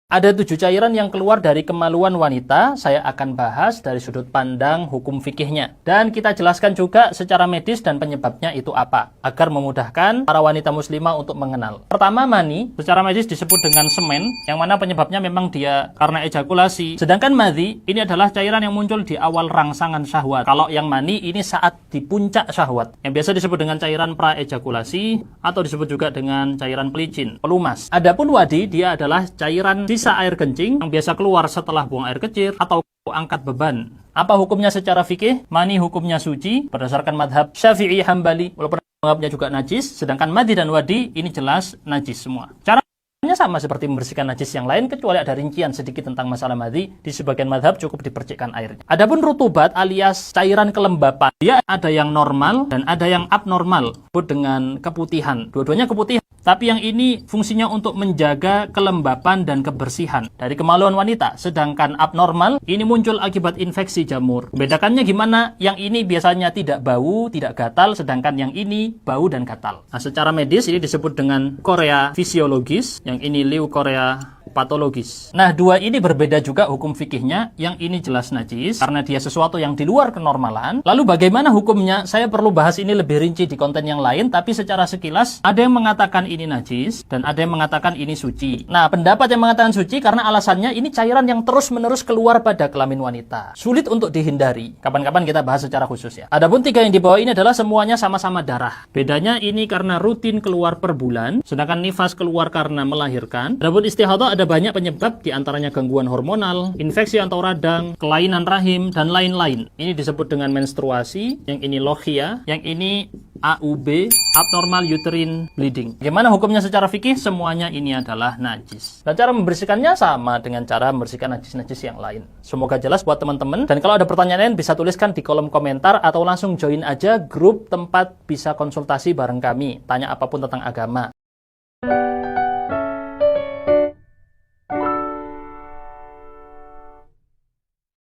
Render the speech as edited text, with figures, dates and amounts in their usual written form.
Ada 7 cairan yang keluar dari kemaluan wanita. Saya akan bahas dari sudut pandang hukum fikihnya. Dan kita jelaskan juga secara medis dan penyebabnya itu apa, agar memudahkan para wanita muslimah untuk mengenal. Pertama, mani. Secara medis disebut dengan semen, yang mana penyebabnya memang dia karena ejakulasi. Sedangkan madhi, ini adalah cairan yang muncul di awal rangsangan syahwat. Kalau yang mani, ini saat di puncak syahwat, yang biasa disebut dengan cairan pra-ejakulasi, atau disebut juga dengan cairan pelicin, pelumas. Adapun wadi, dia adalah cairan sisa air kencing yang biasa keluar setelah buang air kecil atau angkat beban. Apa hukumnya secara fikih? Mani hukumnya suci berdasarkan madhab Syafi'i Hambali, walaupun menganggapnya juga najis. Sedangkan madhi dan wadi ini jelas najis semua. Caranya sama seperti membersihkan najis yang lain, kecuali ada rincian sedikit tentang masalah madhi. Di sebagian madhab cukup dipercikkan airnya. Adapun rutubat alias cairan kelembapan, dia ada yang normal dan ada yang abnormal, disebut dengan keputihan. Dua-duanya keputihan, tapi yang ini fungsinya untuk menjaga kelembapan dan kebersihan dari kemaluan wanita. Sedangkan abnormal ini muncul akibat infeksi jamur. Bedakannya gimana? Yang ini biasanya tidak bau, tidak gatal, sedangkan yang ini bau dan gatal. Nah, secara medis ini disebut dengan korea fisiologis, yang ini leukorea patologis. Nah, dua ini berbeda juga hukum fikihnya. Yang ini jelas najis karena dia sesuatu yang di luar kenormalan. Lalu bagaimana hukumnya? Saya perlu bahas ini lebih rinci di konten yang lain, tapi secara sekilas ada yang mengatakan ini najis dan ada yang mengatakan ini suci. Nah, pendapat yang mengatakan suci karena alasannya ini cairan yang terus-menerus keluar pada kelamin wanita. Sulit untuk dihindari. Kapan-kapan kita bahas secara khusus ya. Adapun 3 yang di bawah ini adalah semuanya sama-sama darah. Bedanya ini karena rutin keluar per bulan, sedangkan nifas keluar karena melahirkan. Adapun istihadah ada banyak penyebab, diantaranya gangguan hormonal, infeksi atau radang, kelainan rahim, dan lain-lain. Ini disebut dengan menstruasi, yang ini lohia, yang ini AUB, abnormal uterine bleeding. Bagaimana hukumnya secara fikih? Semuanya ini adalah najis. Dan cara membersihkannya sama dengan cara membersihkan najis-najis yang lain. Semoga jelas buat teman-teman. Dan kalau ada pertanyaan lain bisa tuliskan di kolom komentar atau langsung join aja grup tempat bisa konsultasi bareng kami. Tanya apapun tentang agama.